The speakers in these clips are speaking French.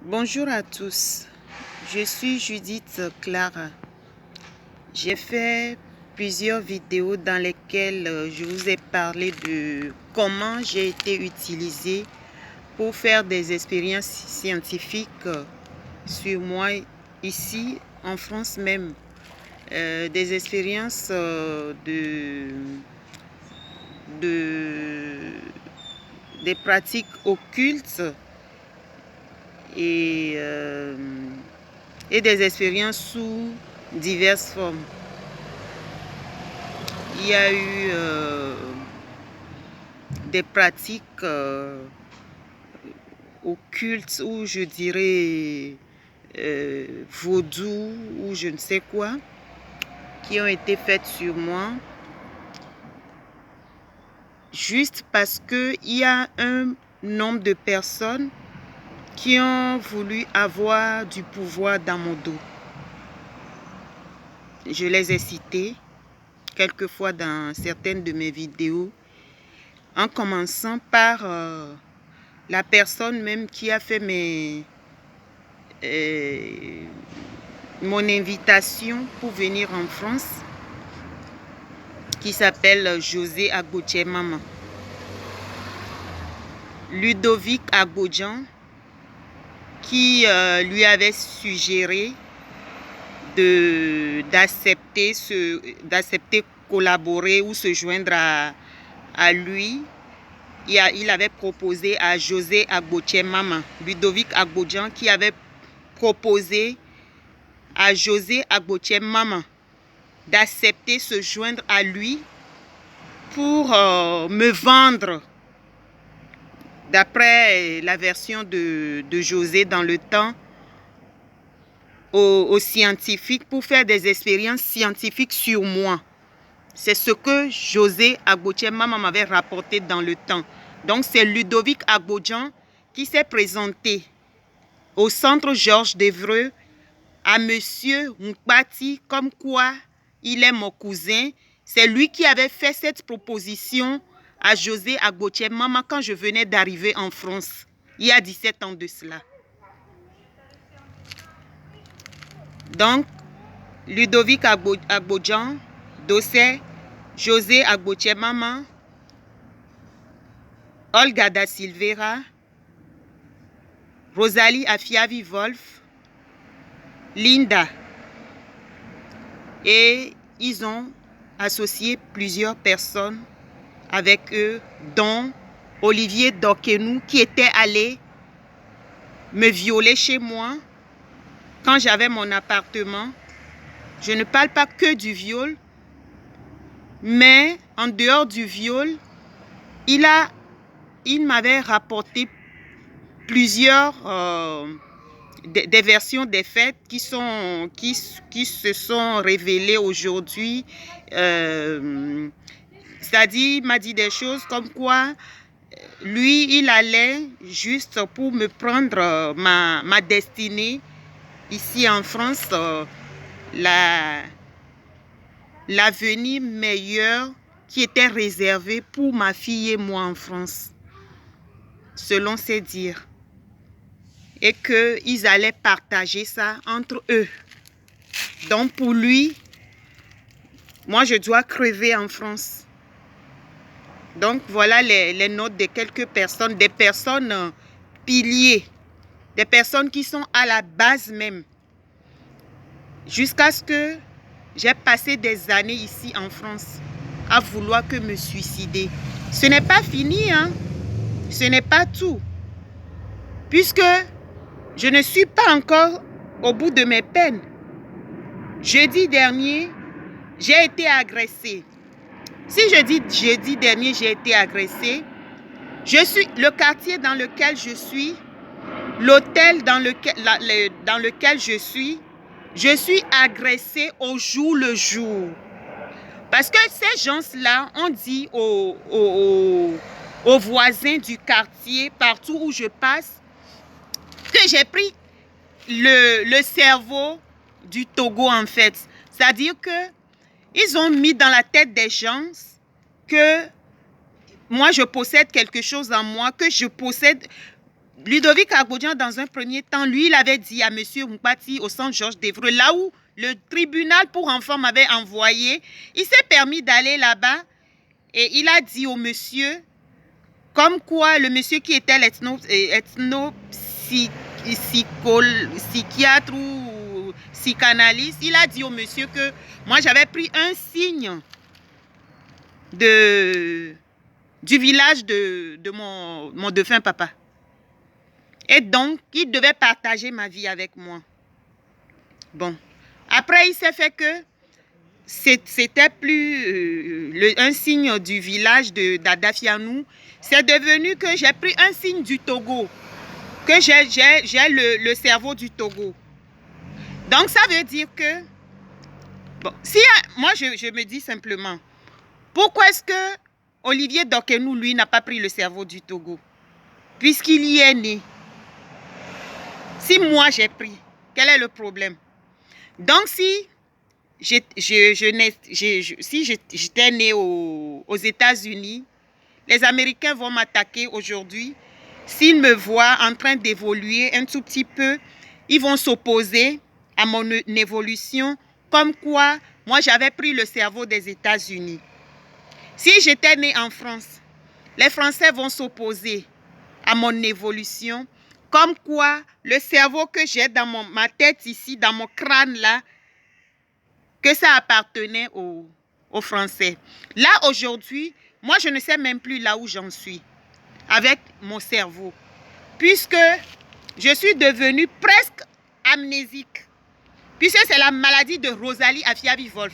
Bonjour à tous, je suis Judith Clara. J'ai fait plusieurs vidéos dans lesquelles je vous ai parlé de comment j'ai été utilisée pour faire des expériences scientifiques sur moi ici en France même. Des expériences des pratiques occultes et des expériences sous diverses formes. Il y a eu des pratiques occultes ou je dirais vaudou ou je ne sais quoi qui ont été faites sur moi juste parce qu'il y a un nombre de personnes qui ont voulu avoir du pouvoir dans mon dos. Je les ai citées quelquefois dans certaines de mes vidéos, en commençant par la personne même qui a fait mon invitation pour venir en France, qui s'appelle José Agboche-Maman. Ludovic Agbodjan, qui lui avait suggéré d'accepter collaborer ou se joindre à lui. Il avait proposé à José Agboche-Maman, Ludovic Agbodjan, qui avait proposé à José Agboche-Maman d'accepter se joindre à lui pour me vendre, d'après la version de José dans le temps, aux scientifiques, pour faire des expériences scientifiques sur moi. C'est ce que José Agboche-Maman m'avait rapporté dans le temps. Donc c'est Ludovic Agbodjan qui s'est présenté au centre Georges Devreux à monsieur Mkpati comme quoi il est mon cousin. C'est lui qui avait fait cette proposition à José Agboche-Maman quand je venais d'arriver en France, il y a 17 ans de cela. Donc, Ludovic Agbodjan, Dossé, José Agboche-Maman, Olga da Silveira, Rosalie Afiavi-Wolf, Linda. Et ils ont associé plusieurs personnes avec eux, dont Olivier Dokenou, qui était allé me violer chez moi quand j'avais mon appartement. Je ne parle pas que du viol, mais en dehors du viol, il m'avait rapporté plusieurs des versions des faits qui se sont révélées aujourd'hui. C'est-à-dire, il m'a dit des choses comme quoi lui, il allait juste pour me prendre ma destinée ici en France, l'avenir meilleur qui était réservé pour ma fille et moi en France, selon ses dires. Et qu'ils allaient partager ça entre eux. Donc pour lui, moi je dois crever en France. Donc voilà les notes de quelques personnes, des personnes piliers, des personnes qui sont à la base même. Jusqu'à ce que j'ai passé des années ici en France à vouloir que me suicider. Ce n'est pas fini, hein? Ce n'est pas tout. Puisque je ne suis pas encore au bout de mes peines. Jeudi dernier, j'ai été agressée. Si je dis jeudi dernier, j'ai été agressée, le quartier dans lequel je suis, l'hôtel dans lequel je suis agressée au jour le jour. Parce que ces gens-là ont dit aux voisins du quartier, partout où je passe, que j'ai pris le cerveau du Togo en fait. C'est-à-dire qu'ils ont mis dans la tête des gens que moi je possède quelque chose en moi, que je possède Ludovic Arbodian, dans un premier temps, lui, il avait dit à M. Mpati au centre Georges Devreux, là où le tribunal pour enfants m'avait envoyé, il s'est permis d'aller là-bas et il a dit au monsieur, comme quoi le monsieur qui était psychiatre ou psychanalyste, il a dit au monsieur que moi j'avais pris un signe du village de mon défunt papa. Et donc, il devait partager ma vie avec moi. Bon. Après, il s'est fait que c'était plus un signe du village d'Adafianou. C'est devenu que j'ai pris un signe du Togo. Que j'ai le cerveau du Togo. Donc, ça veut dire que... Bon, moi, je me dis simplement, pourquoi est-ce que Olivier Dokenou, lui, n'a pas pris le cerveau du Togo? Puisqu'il y est né. Si moi j'ai pris, quel est le problème? Donc si j'étais né aux États-Unis, les Américains vont m'attaquer aujourd'hui. S'ils me voient en train d'évoluer un tout petit peu, ils vont s'opposer à mon évolution, comme quoi moi j'avais pris le cerveau des États-Unis. Si j'étais né en France, les Français vont s'opposer à mon évolution, comme quoi le cerveau que j'ai dans ma tête ici, dans mon crâne là, que ça appartenait aux Français. Là aujourd'hui, moi je ne sais même plus là où j'en suis avec mon cerveau, puisque je suis devenue presque amnésique, puisque c'est la maladie de Rosalie Afiavi-Wolf.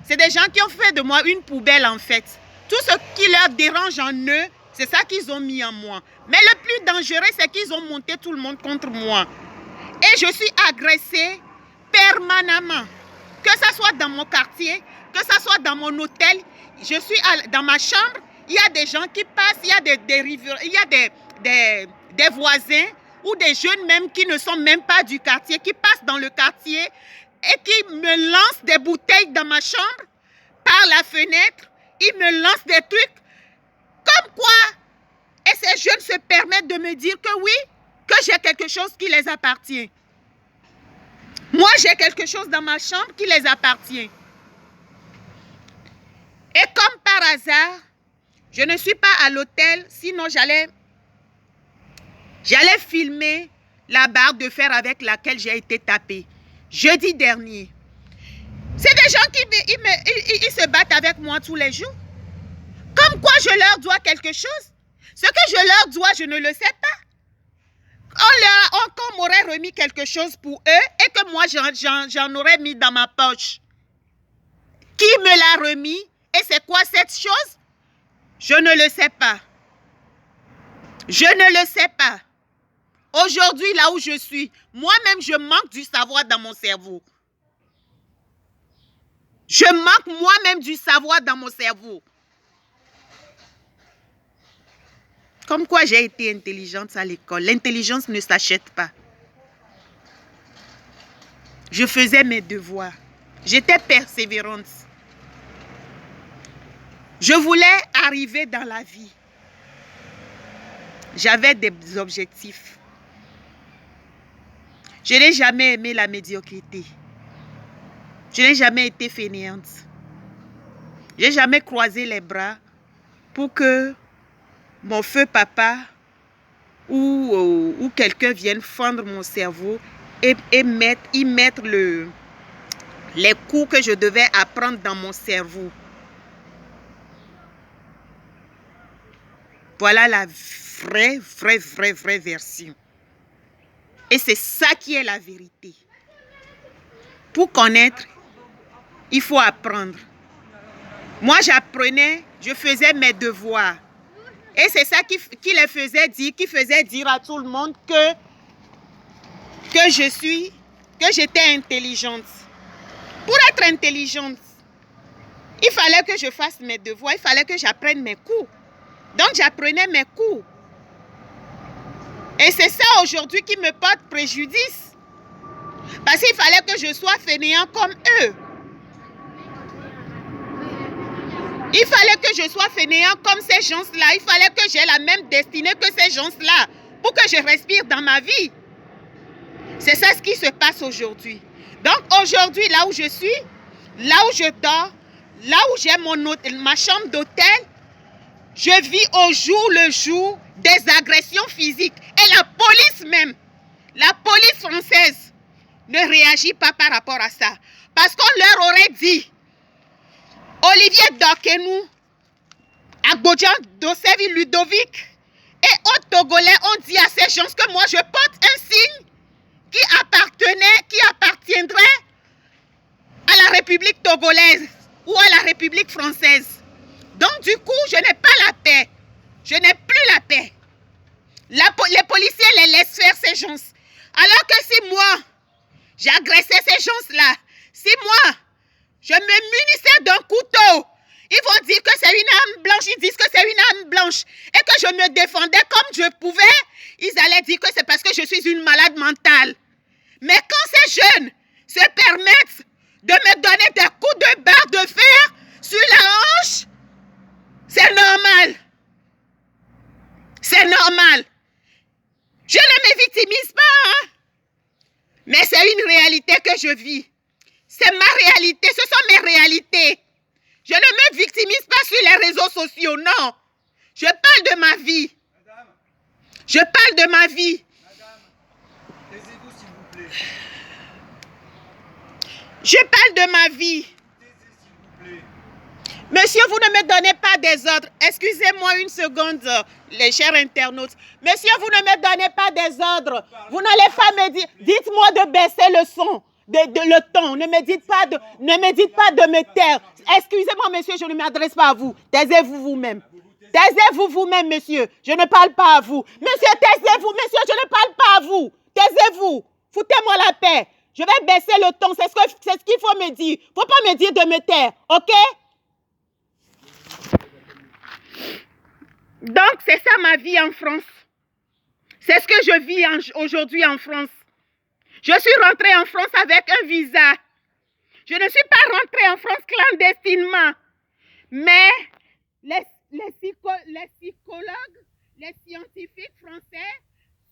C'est des gens qui ont fait de moi une poubelle en fait. Tout ce qui leur dérange en eux, c'est ça qu'ils ont mis en moi. Mais le plus dangereux, c'est qu'ils ont monté tout le monde contre moi. Et je suis agressée permanemment. Que ce soit dans mon quartier, que ce soit dans mon hôtel, je suis dans ma chambre, il y a des gens qui passent, il y a des voisins ou des jeunes même qui ne sont même pas du quartier, qui passent dans le quartier et qui me lancent des bouteilles dans ma chambre, par la fenêtre, ils me lancent des trucs. Comme quoi, et ces jeunes se permettent de me dire que oui, que j'ai quelque chose qui les appartient. Moi, j'ai quelque chose dans ma chambre qui les appartient. Et comme par hasard, je ne suis pas à l'hôtel, sinon j'allais filmer la barre de fer avec laquelle j'ai été tapée. Jeudi dernier. C'est des gens qui ils se battent avec moi tous les jours. Comme quoi je leur dois quelque chose. Ce que je leur dois, je ne le sais pas. On m'aurait remis quelque chose pour eux et que moi j'en aurais mis dans ma poche. Qui me l'a remis et c'est quoi cette chose? Je ne le sais pas. Je ne le sais pas. Aujourd'hui, là où je suis, moi-même, je manque du savoir dans mon cerveau. Je manque moi-même du savoir dans mon cerveau. Comme quoi j'ai été intelligente à l'école. L'intelligence ne s'achète pas. Je faisais mes devoirs. J'étais persévérante. Je voulais arriver dans la vie. J'avais des objectifs. Je n'ai jamais aimé la médiocrité. Je n'ai jamais été fainéante. Je n'ai jamais croisé les bras pour que mon feu papa ou quelqu'un vienne fendre mon cerveau et y mettre les coups que je devais apprendre dans mon cerveau. Voilà la vraie version. Et c'est ça qui est la vérité. Pour connaître, il faut apprendre. Moi, j'apprenais, je faisais mes devoirs. Et c'est ça qui faisait dire à tout le monde que j'étais intelligente. Pour être intelligente, il fallait que je fasse mes devoirs, il fallait que j'apprenne mes cours. Donc, j'apprenais mes cours. Et c'est ça aujourd'hui qui me porte préjudice. Parce qu'il fallait que je sois fainéant comme eux. Il fallait que je sois fainéant comme ces gens-là. Il fallait que j'ai la même destinée que ces gens-là. pour que je respire dans ma vie. C'est ça ce qui se passe aujourd'hui. Donc aujourd'hui, là où je suis, là où je dors, là où j'ai ma chambre d'hôtel, je vis au jour le jour des agressions physiques. Et la police même, la police française ne réagit pas par rapport à ça. Parce qu'on leur aurait dit, Olivier Dokenou, Agbodjan Dosevi Ludovic et autres Togolais ont dit à ces gens que moi je porte un signe qui appartiendrait à la République togolaise ou à la République française. Donc du coup, je n'ai pas la paix. Je n'ai plus la paix. Les policiers les laissent faire ces gens. Alors que si moi, j'agressais ces gens-là, si moi, je me munissais d'un couteau, ils vont dire que c'est une arme blanche, ils disent que c'est une arme blanche, et que je me défendais comme je pouvais, ils allaient dire que c'est parce que je suis une malade mentale. Mais quand ces jeunes se permettent de me donner des coups de barre de fer sur la hanche, c'est normal. C'est normal. Je ne me victimise pas, hein? Mais c'est une réalité que je vis. C'est ma réalité, ce sont mes réalités. Je ne me victimise pas sur les réseaux sociaux, non. Je parle de ma vie. Madame. Je parle de ma vie. Madame, taisez-vous s'il vous plaît. Je parle de ma vie. Taisez s'il vous plaît. Monsieur, vous ne me donnez pas des ordres. Excusez-moi une seconde, les chers internautes. Monsieur, vous ne me donnez pas des ordres. Vous n'allez pas me dire... Dites-moi de baisser le son, le ton. Ne me dites pas de me taire. Excusez-moi, monsieur, je ne m'adresse pas à vous. Taisez-vous vous-même. Taisez-vous vous-même, monsieur. Je ne parle pas à vous. Monsieur, taisez-vous, monsieur, je ne parle pas à vous. Taisez-vous. Foutez-moi la paix. Je vais baisser le ton. C'est ce qu'il faut me dire. Il ne faut pas me dire de me taire, ok? Donc, c'est ça ma vie en France. C'est ce que je vis aujourd'hui en France. Je suis rentrée en France avec un visa. Je ne suis pas rentrée en France clandestinement. Mais les psychologues, les scientifiques français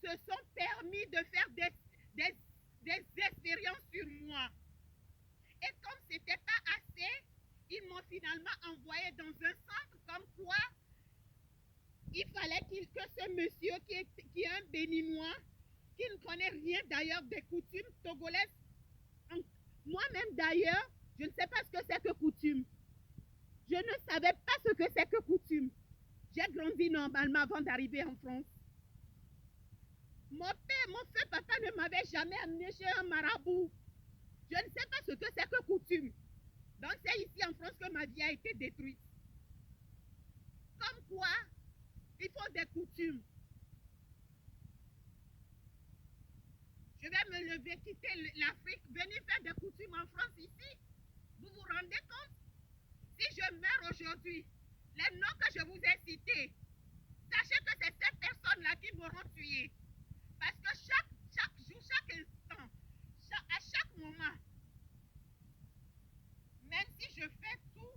se sont permis de faire des expériences sur moi. Et comme ce n'était pas assez, ils m'ont finalement envoyé dans un centre comme quoi il fallait que ce monsieur qui est un Béninois, qui ne connaît rien d'ailleurs des coutumes togolaises, moi-même d'ailleurs, je ne sais pas ce que c'est que coutume. Je ne savais pas ce que c'est que coutume. J'ai grandi normalement avant d'arriver en France. Mon feu papa ne m'avait jamais amené chez un marabout. Je ne sais pas ce que c'est que coutume. Donc c'est ici en France que ma vie a été détruite. Comme quoi, il faut des coutumes. Je vais me lever, quitter l'Afrique, venir faire des coutumes en France ici. Vous vous rendez compte? Si je meurs aujourd'hui, les noms que je vous ai cités, sachez que c'est ces personnes-là qui m'auront tué. Parce que chaque jour, chaque instant, à chaque moment, même si je fais tout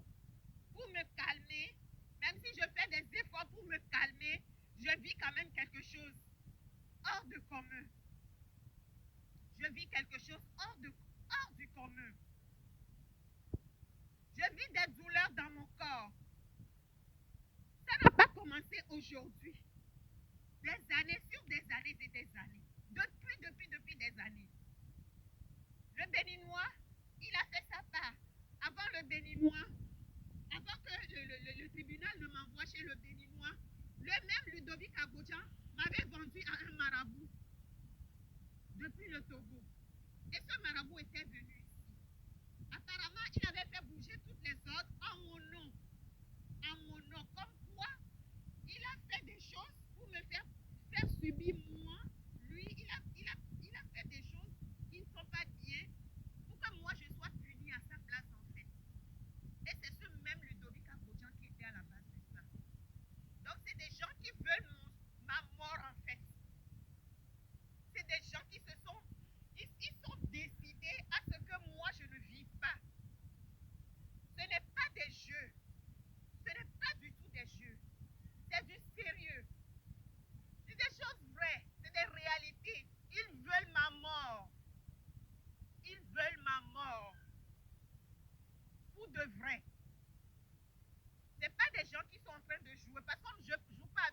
pour me calmer, même si je fais des efforts pour me calmer, je vis quand même quelque chose hors de commun. Je vis quelque chose hors du commun. Je vis des douleurs dans mon corps. Ça n'a pas commencé aujourd'hui. Des années sur des années et des années. Depuis des années. Le Béninois, il a fait sa part. Avant le Béninois, avant que le tribunal ne m'envoie chez le Béninois, le même Ludovic Agbodjan m'avait vendu à un marabout depuis le Togo. Et ce marabout était venu ici. Apparemment, il avait fait bouger toutes les ordres en mon nom. En mon nom. Comme quoi, il a fait des choses pour me faire subir moi. Lui, il a fait des choses qui ne sont pas bien pour que moi je sois punie à sa place en fait. Et c'est ce même Ludovic Agbodjan qui était à la base de ça. Donc c'est des gens qui veulent ma mort en fait. C'est des gens qui ils sont décidés à ce que moi je ne vis pas. Ce n'est pas des jeux. Ce n'est pas du tout des jeux. C'est du sérieux. C'est des choses vraies. de vrai. Ce pas des gens qui sont en train de jouer. Parce que je ne joue pas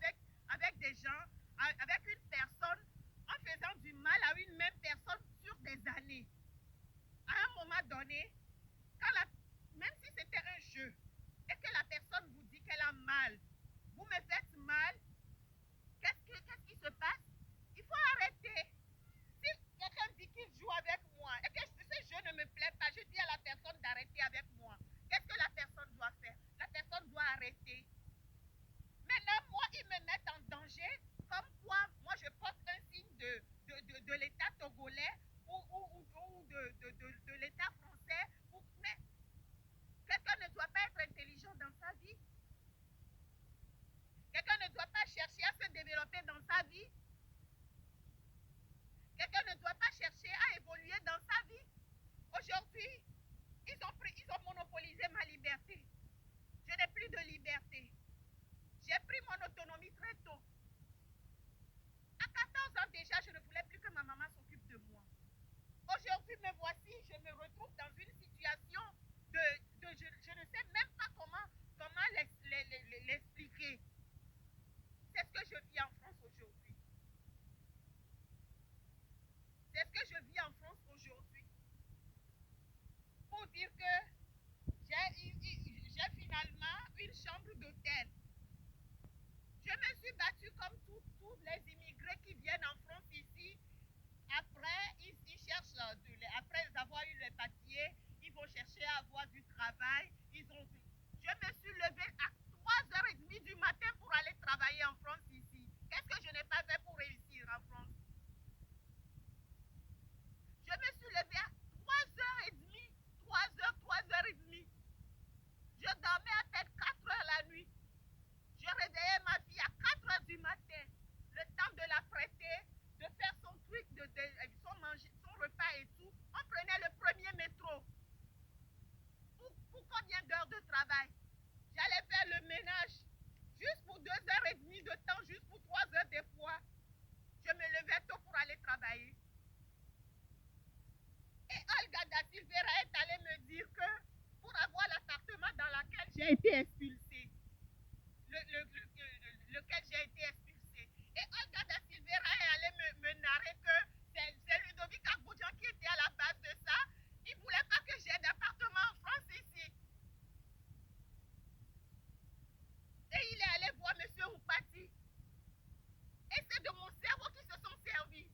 avec des gens, avec une personne, en faisant du mal à une même personne sur des années. À un moment donné, même si c'était un jeu, et que la personne vous dit qu'elle a mal, vous me faites mal, qu'est-ce qui se passe? Il faut arrêter. Si quelqu'un dit qu'il joue avec moi et que ce jeu ne me plaît pas, je dis à la personne d'arrêter avec moi. Qu'est-ce que la personne doit faire? La personne doit arrêter. Maintenant, moi, ils me mettent en danger, comme quoi, moi, je porte un signe de l'État togolais ou de l'État français. Mais quelqu'un ne doit pas être intelligent dans sa vie. Quelqu'un ne doit pas chercher à se développer dans sa vie. Quelqu'un ne doit pas chercher à évoluer dans sa vie. Aujourd'hui, ils ont monopolisé ma liberté. Je n'ai plus de liberté. J'ai pris mon autonomie très tôt. À 14 ans déjà, je ne voulais plus que ma maman s'occupe de moi. Aujourd'hui, me voici, je me retrouve dans une situation je ne sais même pas comment l'expliquer. C'est ce que je vis en France aujourd'hui. C'est ce que je vis en France aujourd'hui. Pour dire que j'ai finalement une chambre d'hôtel. Je me suis battue comme tous les immigrés qui viennent en France ici. Après, ils cherchent, après avoir eu les papiers, ils vont chercher à avoir du travail. Je me suis levée à 3h30 du matin pour aller travailler en France ici. Qu'est-ce que je n'ai pas fait pour réussir en France? Je me suis levée à 3h30, 3h30. Je dormais à peine 4h la nuit. Je réveillais ma fille à 4h du matin. Le temps de la prêter, de faire son truc, son repas et tout. On prenait le premier métro. Pour combien d'heures de travail? J'allais faire le ménage juste pour 2h30 de temps, juste pour 3h des fois. Je me levais tôt pour aller travailler. Et Olga da Silveira est allée me dire que pour avoir l'appartement dans lequel j'ai été expulsée, lequel j'ai été expulsée. Et Olga da Silveira est allée me narrer que c'est Ludovic Agboudjan qui était à la base de ça. Il ne voulait pas que j'ai d'appartement en France ici. Et il est allé voir M. Oupati. Et c'est de mon cerveau qui se sont servis.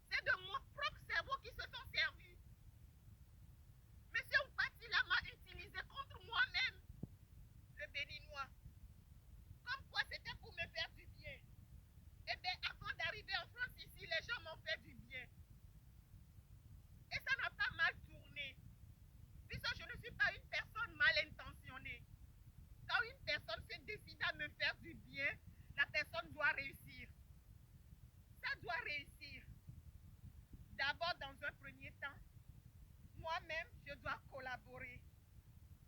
C'est de mon propre cerveau qui se sont servis. M. Oupati là m'a utilisé contre moi-même, le béninois. Comme quoi c'était pour me faire du bien. Eh bien, avant d'arriver en France ici, les gens m'ont fait du bien. Et ça n'a pas mal tourné. Puisque je ne suis pas une personne mal intentionnée. Quand une personne se décide à me faire du bien, la personne doit réussir. Ça doit réussir. D'abord, dans un premier temps, moi-même, je dois collaborer.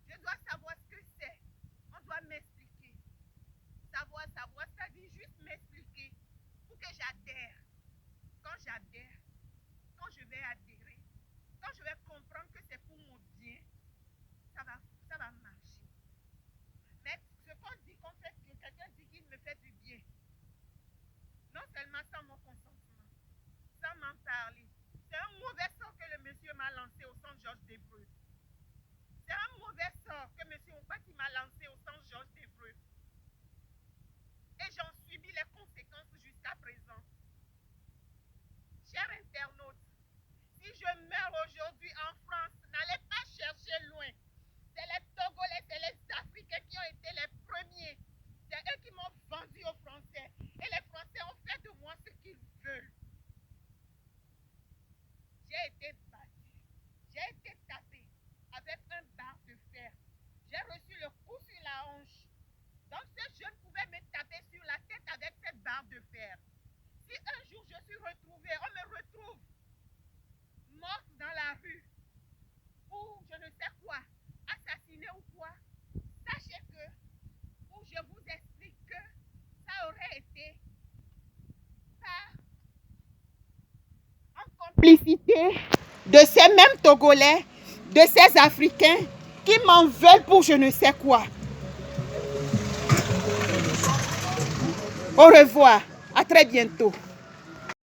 Je dois savoir ce que c'est. On doit m'expliquer. Savoir, c'est-à-dire juste m'expliquer pour que j'adhère. Quand j'adhère, quand je vais adhérer, quand je vais comprendre que c'est pour mon bien, ça va marcher. Mais ce qu'on dit, que quelqu'un dit qu'il me fait du bien, non seulement sans mon consentement, sans m'en parler, c'est un mauvais sort que le monsieur m'a lancé au centre Georges Debreu. C'est un mauvais sort que monsieur Oupati m'a lancé au centre Georges Debreu. Et j'en subis les conséquences jusqu'à présent. Chers internautes, si je meurs aujourd'hui en France, n'allez pas chercher loin. C'est les Togolais, c'est les Africains qui ont été les premiers. C'est eux qui m'ont vendu aux Français. Et les Français ont fait de moi ce qu'ils veulent. J'ai été battu. J'ai été tapé avec un barre de fer. J'ai reçu le coup sur la hanche. Donc ce jeune pouvait me taper sur la tête avec cette barre de fer. Si un jour je suis retrouvée, on me retrouve morte dans la rue, ou je ne sais quoi, assassinée ou quoi, sachez que, ou je vous explique que ça aurait été par en complicité de ces mêmes Togolais de ces Africains qui m'en veulent pour je ne sais quoi. Au revoir, à très bientôt.